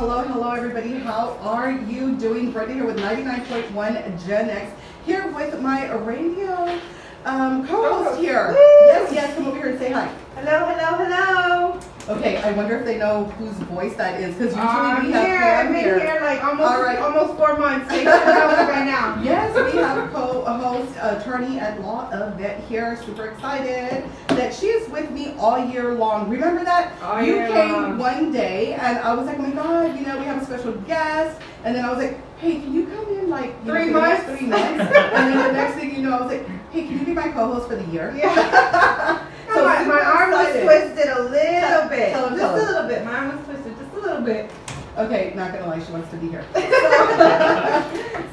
Hello, everybody. How are you doing? Brenda here with 99.1 Gen X, here with my radio co-host here. Woo! Yes, come over here and say hi. Hello. Okay, I wonder if they know whose voice that is, because usually I've we have been here like almost 4 months. They should know it by now. Yes, we have a co-host, attorney at law, Yvette here. Super excited that she is with me all year long. Remember that? You came one day, and I was like, oh my God, we have a special guest. And then I was like, hey, can you come in like 3 months? 3 months. And then the next thing you know, I was like, hey, can you be my co-host for the year? Yeah. So my arm was twisted a little bit. Just a little bit. My arm was twisted just a little bit. Okay, not gonna lie, she wants to be here.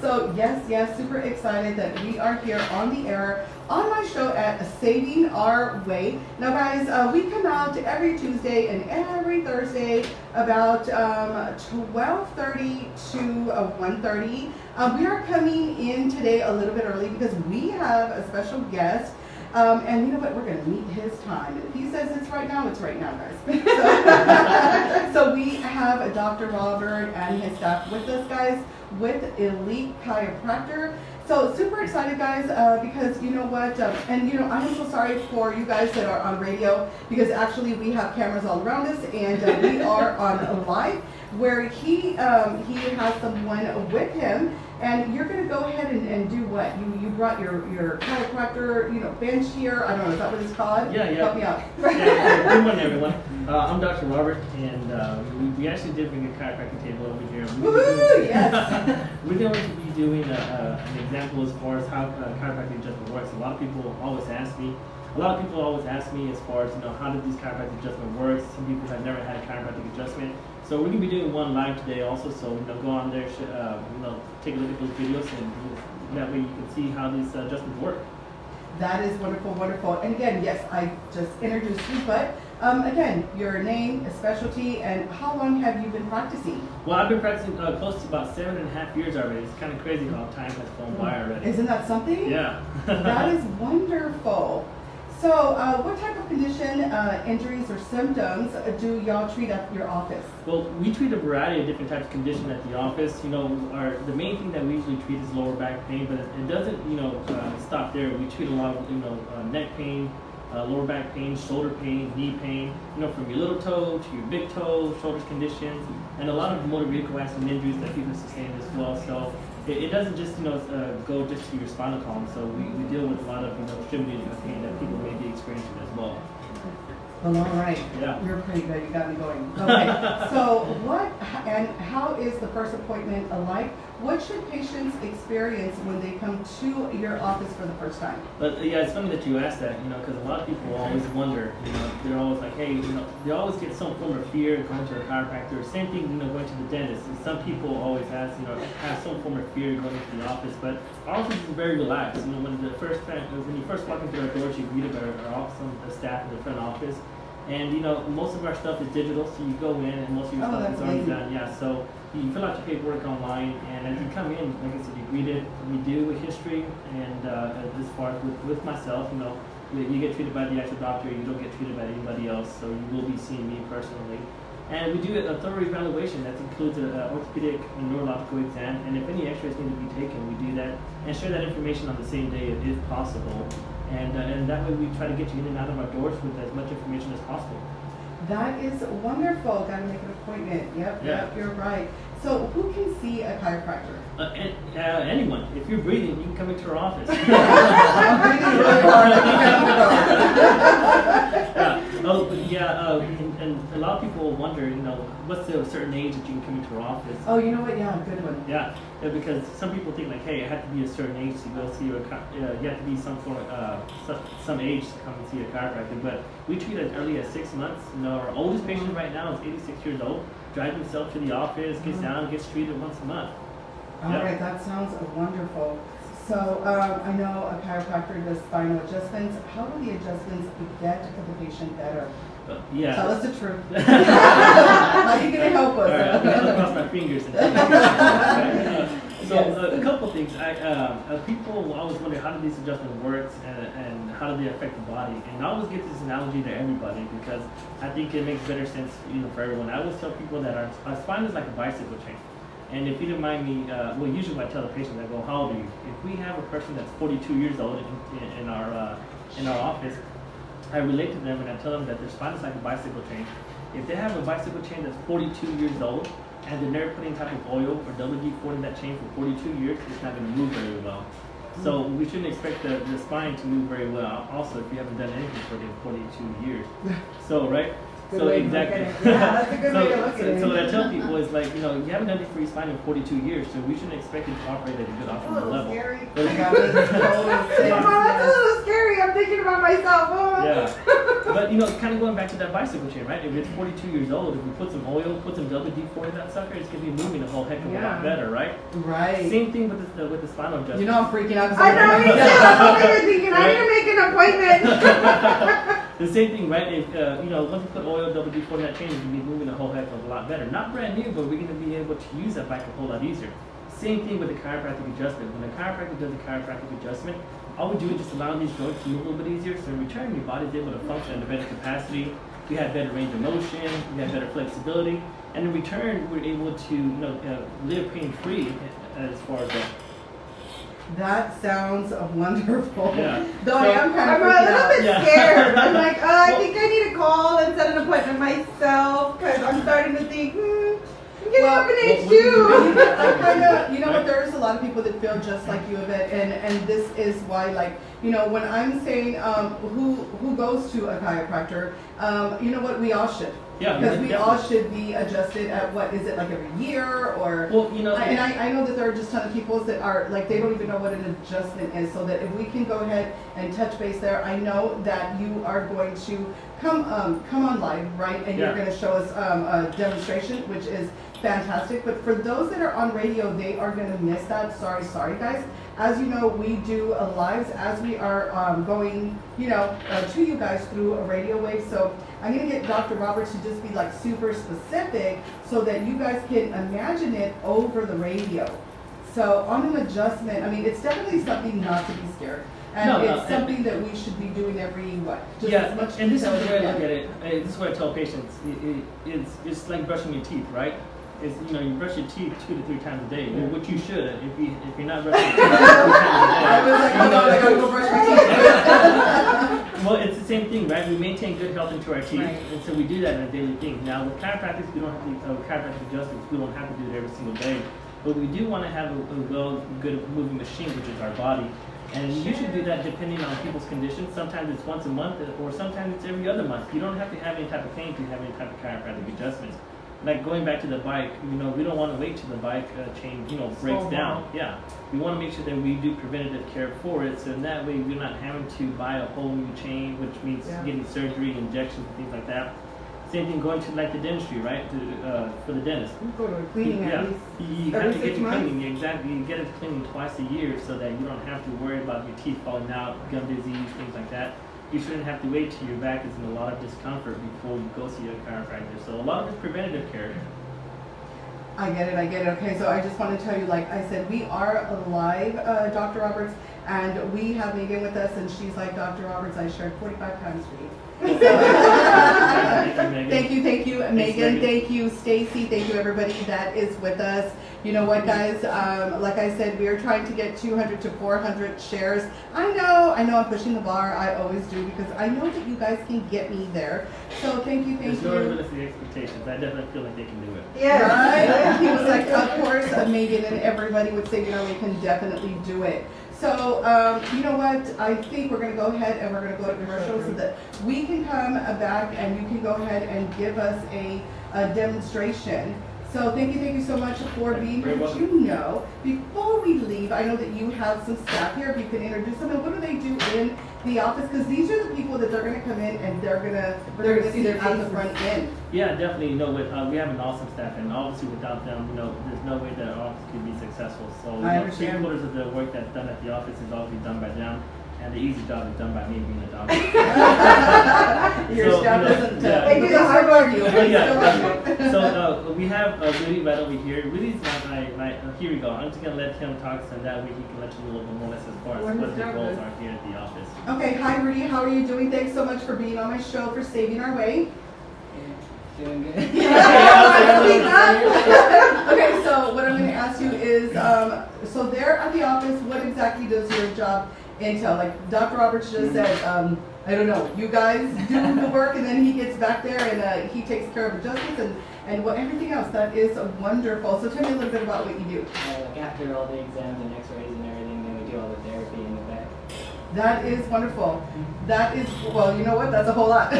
So yes, super excited that we are here on the air on my show at Saving Our Way. Now guys, we come out every Tuesday and every Thursday about 12:30 to 1:30. We are coming in today a little bit early because we have a special guest. And you know what? We're going to meet his time. If he says it's right now, guys. So we have Dr. Robert and his staff with us, guys, with Elite Chiropractor. So super excited, guys, because you know what? And I'm so sorry for you guys that are on radio, because actually we have cameras all around us, and we are on live, where he has someone with him. And you're going to go ahead and do what? You brought your chiropractor, bench here. I don't know, is that what it's called? Yeah. Help me out. Good morning, everyone. I'm Dr. Robert, and we actually did bring a chiropractic table over here. Woohoo! Yes. We're going to be doing an example as far as how chiropractic adjustment works. A lot of people always ask me as far as how did this chiropractic adjustment work. Some people have never had a chiropractic adjustment. So we're going to be doing one live today also, so go on there, take a look at those videos, and that way you can see how these adjustments work. That is wonderful. And again, yes, I just introduced you, but again, your name, specialty, and how long have you been practicing? Well, I've been practicing close to about 7.5 years already. It's kind of crazy how time has flown by already. Isn't that something? Yeah. That is wonderful. So, what type of condition, injuries, or symptoms do y'all treat at your office? Well, we treat a variety of different types of conditions at the office. The main thing that we usually treat is lower back pain, but it doesn't, stop there. We treat a lot of, neck pain, lower back pain, shoulder pain, knee pain, from your little toe to your big toe, shoulders conditions, and a lot of motor vehicle accident injuries that people sustain as well. So it doesn't just, go just to your spinal column. So we deal with a lot of, extremity pain that people may be experiencing as well. Well, all right. Yeah. You're pretty good. You got me going. Okay. So what and how is the first appointment alike? What should patients experience when they come to your office for the first time? But yeah, it's funny that you asked that, because a lot of people always wonder, they're always like, hey, they always get some form of fear going to a chiropractor. Same thing, going to the dentist. And some people always ask, have some form of fear going into the office. But our office is very relaxed. When you first walk into our doors, you're greeted by our awesome staff in the front office. And most of our stuff is digital, so you go in and most of your stuff is already done. Yeah, so you fill out your paperwork online, and as you come in, like I said, you're greeted. We do a history, and as far as with myself, you get treated by the actual doctor. You don't get treated by anybody else, so you will be seeing me personally. And we do a thorough evaluation that includes an orthopedic and neurological exam, and if any x-rays need to be taken, we do that and share that information on the same day if possible. And that way we try to get you in and out of our doors with as much information as possible. That is wonderful. Got to make an appointment. Yep, you're right. So who can see a chiropractor? Anyone. If you're breathing, you can come into our office. I'm breathing really hard. And a lot of people wonder, what's the certain age that you can come into our office? Oh, you know what? Yeah, good one. Yeah, because some people think like, hey, I have to be a certain age to go see you have to be some age to come and see a chiropractor. But we treat as early as 6 months. Our oldest patient right now is 86 years old. Drives himself to the office, gets down, gets treated once a month. All right, that sounds wonderful. So I know a chiropractor does spinal adjustments. How do the adjustments get the patient better? Yeah. Tell us the truth. How are you going to help us? All right, I'm going to cross my fingers. So a couple of things. People always wonder how do these adjustments work and how do they affect the body. And I always give this analogy to everybody because I think it makes better sense, for everyone. I always tell people that our spine is like a bicycle chain. And if you don't mind me, usually when I tell the patients, I go, how old are you? If we have a person that's 42 years old in our office, I relate to them and I tell them that their spine is like a bicycle chain. If they have a bicycle chain that's 42 years old and they're never putting type of oil or WD-40 in that chain for 42 years, it's not going to move very well. So we shouldn't expect the spine to move very well. Also, if you haven't done anything for the 42 years. So, right? So exactly. Yeah, that's a good way to look at it. So what I tell people is like, you haven't done anything for your spine in 42 years, so we shouldn't expect it to operate at a good optimal level. Scary. But That's a little scary. I'm thinking about myself. Oh. Yeah. But kind of going back to that bicycle chain, right? If it's 42 years old, if we put some oil, put some WD-40 in that sucker, it's gonna be moving a whole heck of a lot better, right? Right. Same thing with the spinal adjustment. I'm freaking out. I know, me too. That's what I was thinking. I need to make an appointment. The same thing, right? If once we put oil, WD-40 in that chain, it's gonna be moving a whole heck of a lot better. Not brand new, but we're gonna be able to use that bike a whole lot easier. Same thing with the chiropractic adjustment. When the chiropractor does the chiropractic adjustment, all we do is just allow these joints to move a little bit easier. So in return, your body's able to function at a better capacity. We have better range of motion. We have better flexibility. And in return, we're able to live pain-free as far as that. That sounds wonderful. Yeah. Though I am kind of I'm a little bit scared. I'm like, I Well, think I need to call and set an appointment myself because I'm starting to think, I'm getting up in age too. There's a lot of people that feel just like you, Yvette, and this is why, when I'm saying who goes to a chiropractor, we all should. Yeah, because we all should be adjusted at what is it like every year or? Well, and I know that there are just a ton of people that are like they don't even know what an adjustment is. So that if we can go ahead and touch base there, I know that you are going to come on live, right? And you're going to show us a demonstration, which is fantastic. But for those that are on radio, they are going to miss that. Sorry, guys. As you know, we do lives as we are going, to you guys through a radio wave. So I'm going to get Dr. Roberts to just be like super specific so that you guys can imagine it over the radio. So on an adjustment, it's definitely something not to be scared. And it's something that we should be doing every, as much and this is detail the way as I we look can. at it. This is what I tell patients. It's like brushing your teeth, right? Is you brush your teeth 2 to 3 times a day, which you should. If you're not brushing your teeth 2 times a day, I was like, hold on, I gotta go brush my teeth. Well, it's the same thing, right? We maintain good health into our teeth, Right. and so we do that in a daily thing. Now, with chiropractics, we don't have to. Chiropractic adjustments, we don't have to do it every single day, but we do want to have a good moving machine, which is our body. And you should do that depending on people's conditions. Sometimes it's once a month, or sometimes it's every other month. You don't have to have any type of pain to have any type of chiropractic adjustments. Like going back to the bike, we don't want to wait till the bike chain, breaks down. Yeah, we want to make sure that we do preventative care for it, so in that way we're not having to buy a whole new chain, which means getting surgery, injections, and things like that. Same thing going to like the dentistry, right? For the dentist. You go to a cleaning at least you have to every get 6 your months? cleaning. Exactly, you get it cleaning twice a year, so that you don't have to worry about your teeth falling out, gum disease, things like that. You shouldn't have to wait till your back is in a lot of discomfort before you go see a chiropractor. So a lot of it's preventative care. I get it. Okay, so I just want to tell you, like I said, we are live, Dr. Roberts, and we have Megan with us, and she's like, Dr. Roberts, I shared 45 times for you. So, thank you, Megan. Thank you, Stacy. Thank you, everybody that is with us. You know what, guys? Like I said, we are trying to get 200 to 400 shares. I know I'm pushing the bar. I always do because I know that you guys can get me there. So thank you. There's no realistic expectations. I definitely feel like they can do it. Yeah. Right? He was like, of course, Megan, and everybody would say, we can definitely do it. So, you know what? I think we're going to go ahead and we're going to go to commercial so that we can come back and you can go ahead and give us a demonstration. So thank you so much for being here. But before we leave, I know that you have some staff here. If you can introduce them, and what do they do in the office? Because these are the people that they're going to come in and they're going to see their at the front end. Yeah, definitely. We have an awesome staff, and obviously without them, there's no way that our office could be successful. So, 3/4 of the work that's done at the office is obviously done by them. and the easy job is done by me being a doctor. Your staff doesn't. They do the hard work. So we have Rudy right over here. Rudy's my here we go. I'm just gonna let him talk, so that way he can let you know a little bit more as far as what the goals are here at the office. Okay, hi Rudy, how are you doing? Thanks so much for being on my show, for saving our way. Doing good. Okay, so what I'm going to ask you is, so there at the office, what exactly does your job entail? Like Dr. Roberts just said, I don't know, you guys do the work and then he gets back there and he takes care of adjustments and what everything else. That is wonderful. So tell me a little bit about what you do. Like after all the exams and x-rays and everything, then we do all the therapy in the back. That is wonderful. That is, well, you know what? That's a whole lot.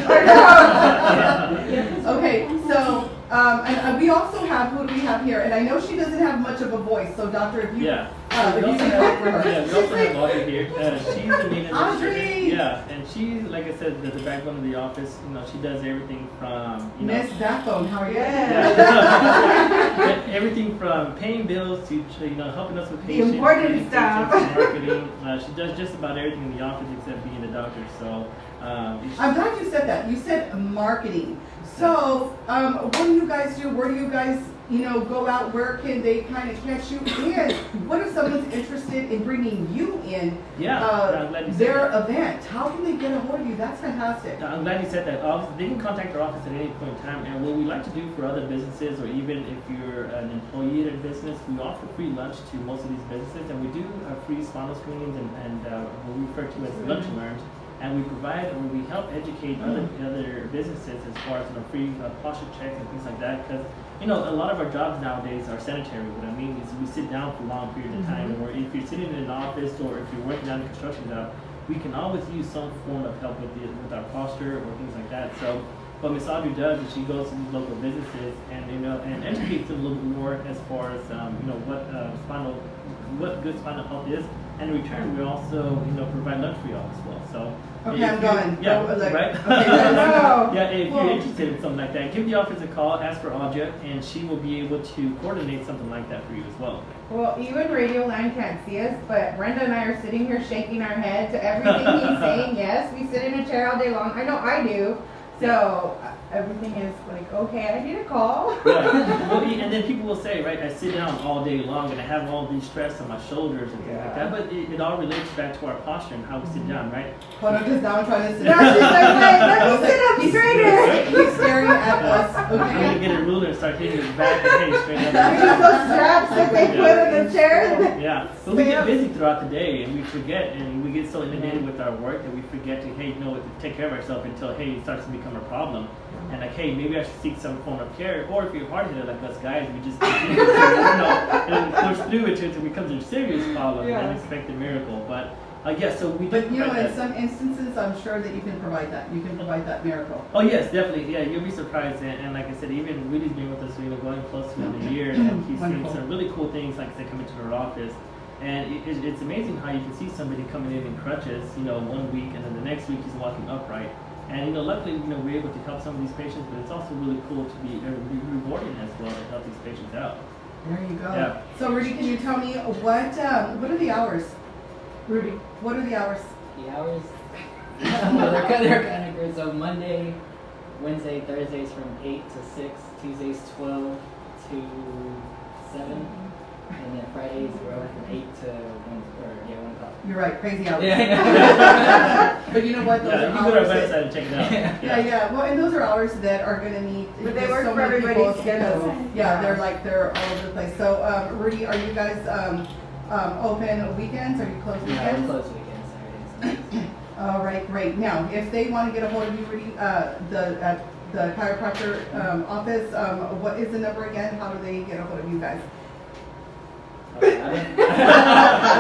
Okay, so, and we also have, who do we have here? And I know she doesn't have much of a voice, so doctor, if you, if you can talk for her. Yeah, we also have Audria here. She's the main Audrey! Yeah, and she, like I said, the backbone of the office. You know, she does everything from, you know. Miss Backbone, how are you? Yeah. Everything from paying bills to, you know, helping us with patients. Important stuff. Marketing. She does just about everything in the office except being a doctor. So. I'm glad you said that. You said marketing. So, what do you guys do? Where do you guys, you know, go out? Where can they kind of catch you? And what if someone's interested in bringing you in their event? How can they get a hold of you? That's fantastic. I'm glad you said that. They can contact our office at any point in time. And what we like to do for other businesses, or even if you're an employee at a business, we offer free lunch to most of these businesses. And we do free spinal screenings and what we refer to as lunch learns. And we provide, or we help educate other businesses as far as, you know, free posture checks and things like that. Because, you know, a lot of our jobs nowadays are sedentary. What I mean is we sit down for long periods of time. Or if you're sitting in an office or if you're working on a construction job, we can always use some form of help with our posture or things like that. So what Miss Audrey does is she goes to these local businesses and, you know, and educates them a little bit more as far as, you know, what good spinal health is. And in return, we also, you know, provide lunch for y'all as well. So. Okay, I'm going. Yeah, like, right? Okay, yeah, if you're interested in something like that, give the office a call, ask for Audria, and she will be able to coordinate something like that for you as well. Well, even Radio Land can't see us, but Brenda and I are sitting here shaking our head to everything he's saying. Yes, we sit in a chair all day long. I know I do. So everything is like, okay, I need a call. Yeah. Well, and then people will say, right, I sit down all day long and I have all these stress on my shoulders and things like that. But it all relates back to our posture and how we sit down, right? Hold on, because now I'm trying to sit No, she's like, wait, let me sit up straighter. He's staring at us. I'm going Okay. to get a ruler and start hitting his back and hey, straight up. Those straps that they put in the chair. Yeah, but we get busy throughout the day and we forget, and we get so inundated with our work that we forget to, hey, you know, to take care of ourselves until, hey, it starts to become a problem. And like, hey, maybe I should seek some form of care. Or if you're hard-headed like us guys, we just continue to, you know, and push through it until it becomes a serious problem, an unexpected miracle. But yeah, so we. But you know, in some instances, I'm sure that you can provide that. You can provide that miracle. Oh yes, definitely. Yeah, you'll be surprised. And like I said, even Rudy's been with us, you know, going close to a year, and he's seen some really cool things, like I said, coming to our office. And it's amazing how you can see somebody coming in crutches, you know, 1 week, and then the next week he's walking upright. And, you know, luckily, you know, we're able to help some of these patients, but it's also really cool to be rewarding as well to help these patients out. There you go. Yeah. So, Rudy, can you tell me what are the hours? Rudy, what are the hours? The hours? they're kind of good. So Monday, Wednesday, Thursdays from 8 to 6, Tuesdays 12 to 7, and then Fridays we're open from 8 to 1 o'clock. You're right, crazy hours. Yeah. But you know what? Those Yeah, are you can go to our hours website and check it out. Yeah. Well, and those are hours that are going to meet. But they just work so for many everybody's people, schedule. because, yeah, they're all over the place. So, Rudy, are you guys open weekends? Are you closed Yeah, weekends? we're closed weekends, Saturdays, Sundays. All right, great. Now, if they want to get a hold of you, Rudy, at the chiropractor office, what is the number again? How do they get a hold of you guys? I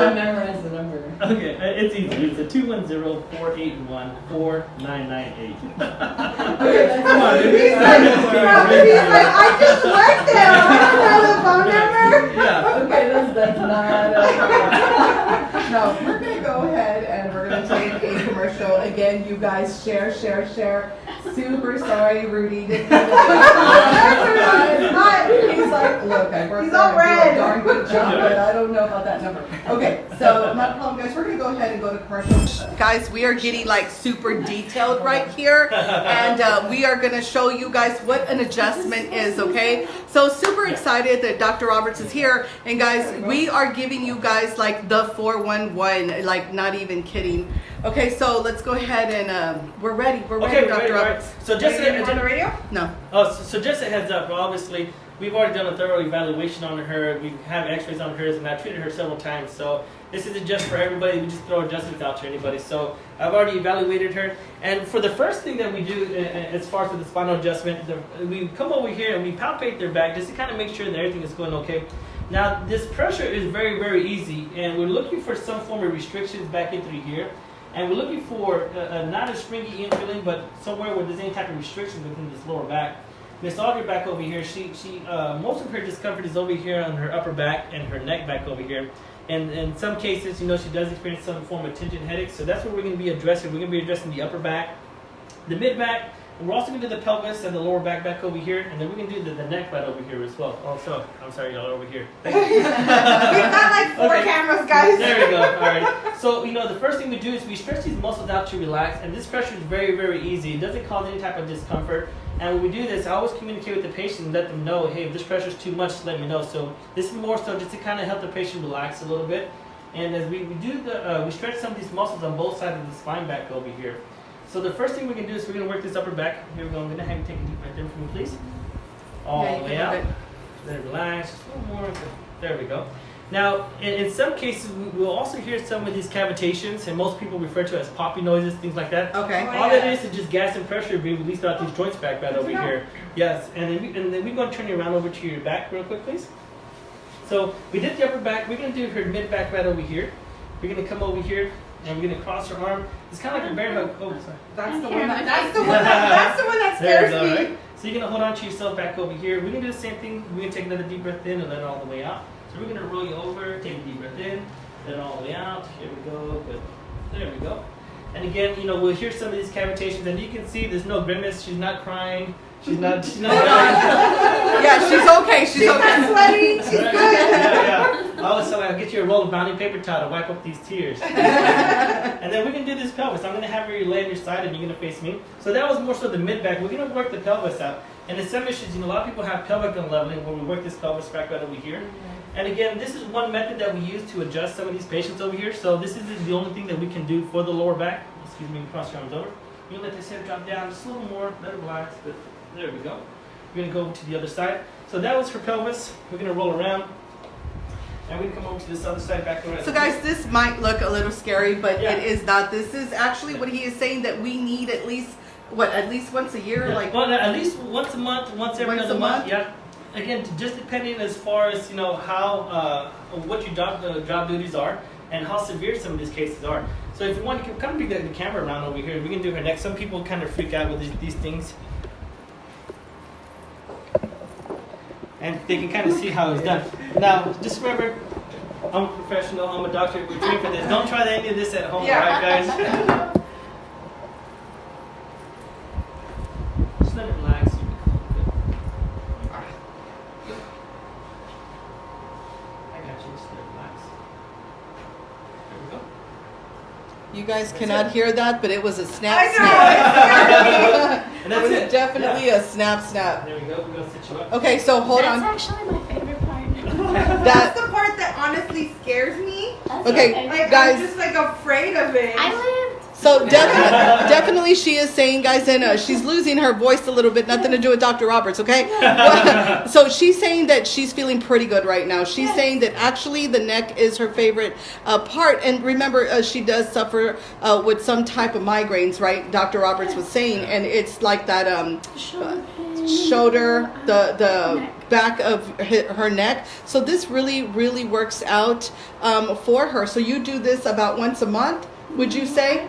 don't memorize the number. Okay, it's easy. It's a 210-481-4998. Okay, Come on, dude. He's like, I just worked there. I don't know the phone number. Yeah. Okay, that's not. No, we're going to go ahead and we're going to take a commercial. Again, you guys share. Super sorry, Rudy. Didn't mean to He's like, look, I worked He's there all and do a red. darn good job, but I don't know about that number. Okay, so not a problem, guys. We're gonna go ahead and go to commercial. Guys, we are getting like super detailed right here, and we are gonna show you guys what an adjustment is. Okay, so super excited that Dr. Roberts is here, and guys, we are giving you guys like the 411, like not even kidding. Okay, so let's go ahead and we're ready. We're ready, Okay, Dr. ready, Roberts. right. So just On the radio? No. Oh, so just a heads up. Obviously, we've already done a thorough evaluation on her. We have X-rays on hers, and I've treated her several times. So this isn't just for everybody. We just throw adjustments out to anybody. So I've already evaluated her. And for the first thing that we do, as far as with the spinal adjustment, we come over here and we palpate their back just to kind of make sure that everything is going okay. Now, this pressure is very, very easy, and we're looking for some form of restrictions back in through here. And we're looking for not a stringy in feeling, but somewhere where there's any type of restriction within this lower back. Miss Audria back over here, she most of her discomfort is over here on her upper back and her neck back over here. And in some cases, you know, she does experience some form of tension headaches. So that's what we're going to be addressing. We're going to be addressing the upper back, the mid back. And we're also going to do the pelvis and the lower back over here. And then we're going to do the neck right over here as well. Also, I'm sorry, y'all are over here. We've got like 4 cameras, guys. There we go. All right. So, you know, the first thing we do is we stretch these muscles out to relax. And this pressure is very, very easy. It doesn't cause any type of discomfort. And when we do this, I always communicate with the patient and let them know, hey, if this pressure is too much, let me know. So this is more so just to kind of help the patient relax a little bit. And as we do we stretch some of these muscles on both sides of the spine back over here. So the first thing we can do is we're going to work this upper back. Here we go. I'm going to have you take a deep breath in for me, please. All the way out. Then relax. Just a little more. There we go. Now, in some cases, we'll also hear some of these cavitations, and most people refer to it as poppy noises, things like that. Okay. All it is just gas and pressure being released out these joints back right over here. Yes, and then we're going to turn you around over to your back real quick, please. So we did the upper back. We're going to do her mid back right over here. We're going to come over here, and we're going to cross her arm. It's kind of like a bear hug. Oh, sorry. That's the one that scares There we go, me. right? So you're going to hold on to yourself back over here. We're going to do the same thing. We're going to take another deep breath in and let it all the way out. So we're going to roll you over, take a deep breath in, let it all the way out. Here we go. Good. There we go. And again, you know, we'll hear some of these cavitations, and you can see there's no grimace. She's not crying. She's not Yeah, she's okay. She's She's okay. not sweating. She's good. Yeah. I always tell her, I'll get you a roll of bounty paper towel to wipe up these tears. And then we're going to do this pelvis. I'm going to have her lay on your side, and you're going to face me. So that was more so the mid-back. We're going to work the pelvis out. And in some issues, you know, a lot of people have pelvic unleveling where we work this pelvis back right over here. And again, this is one method that we use to adjust some of these patients over here. So this isn't the only thing that we can do for the lower back. Excuse me, cross your arms over. You're going to let this head drop down just a little more, let it relax. But there we go. We're going to go to the other side. So that was her pelvis. We're going to roll around. And we're going to come over to this other side back around. So guys, this might look a little scary, but Yeah. it is not. This is actually what he is saying, that we need at least once a year? Yeah. Like, well, at least once a month, once every Once other a month. month? Yeah. Again, just depending as far as, you know, how, what your job duties are and how severe some of these cases are. So if you want, you can kind of bring the camera around over here. We can do her next. Some people kind of freak out with these things. And they can kind of see how it's done. Now, just remember, I'm a professional. I'm a doctor. We're trained for this. Don't try any of this at home, Yeah. all right, guys? Just let it relax. You'll be cool. Good. I got you. Just let it relax. There we go. you guys cannot hear that, but it was a snap. I know. Snap. And It that's was it. definitely Yeah. a snap. There we go. We're going to sit you up. Okay, so hold That's on. actually my favorite part. That's the part that honestly scares me. That's Okay, Like, guys. I'm just like afraid of it. I lived. So definitely she is saying, guys, and she's losing her voice a little bit. Nothing to do with Dr. Roberts, okay? So she's saying that she's feeling pretty good right now. She's Yes. saying that actually the neck is her favorite part. And remember, she does suffer with some type of migraines, right? Dr. Roberts was saying, and it's like that shoulder, the Neck. back of her neck. So this really, really works out for her. So you do this about once a month, would you say?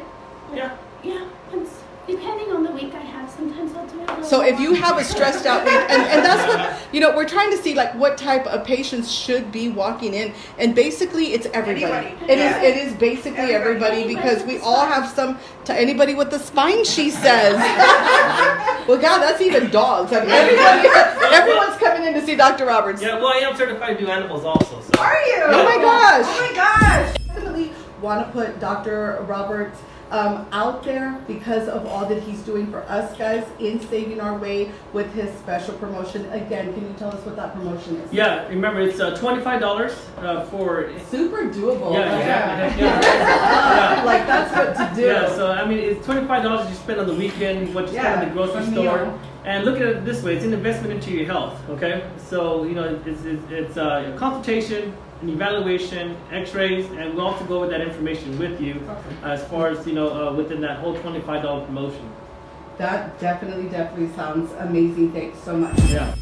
Yeah. Yeah, once, depending on the week I have. Sometimes I'll do it So if you have a stressed out week, and that's what, you know, we're trying to see like what type of patients should be walking in, and basically it's everybody. Anybody. It is basically everybody because we all have some, to anybody with the spine, she says. Well, God, that's even dogs. I mean, everyone's coming in to see Dr. Roberts. Yeah, well, I am certified to do animals also. So. Are you? Oh my gosh. Oh my gosh. Definitely want to put Dr. Roberts out there because of all that he's doing for us guys in saving our way with his special promotion. Again, can you tell us what that promotion is? Yeah, remember it's $25 for. Super doable. Yeah, exactly. Yeah. Yeah. Like that's what to do. Yeah, so I mean, it's $25 you spend on the weekend, what you spend Yeah, at the grocery for store. meal. And look at it this way: it's an investment into your health. Okay, so you know it's a consultation, an evaluation, X-rays, and we'll also go over that information with you as far as within that whole $25 promotion. That definitely sounds amazing. Thanks so much. Yeah.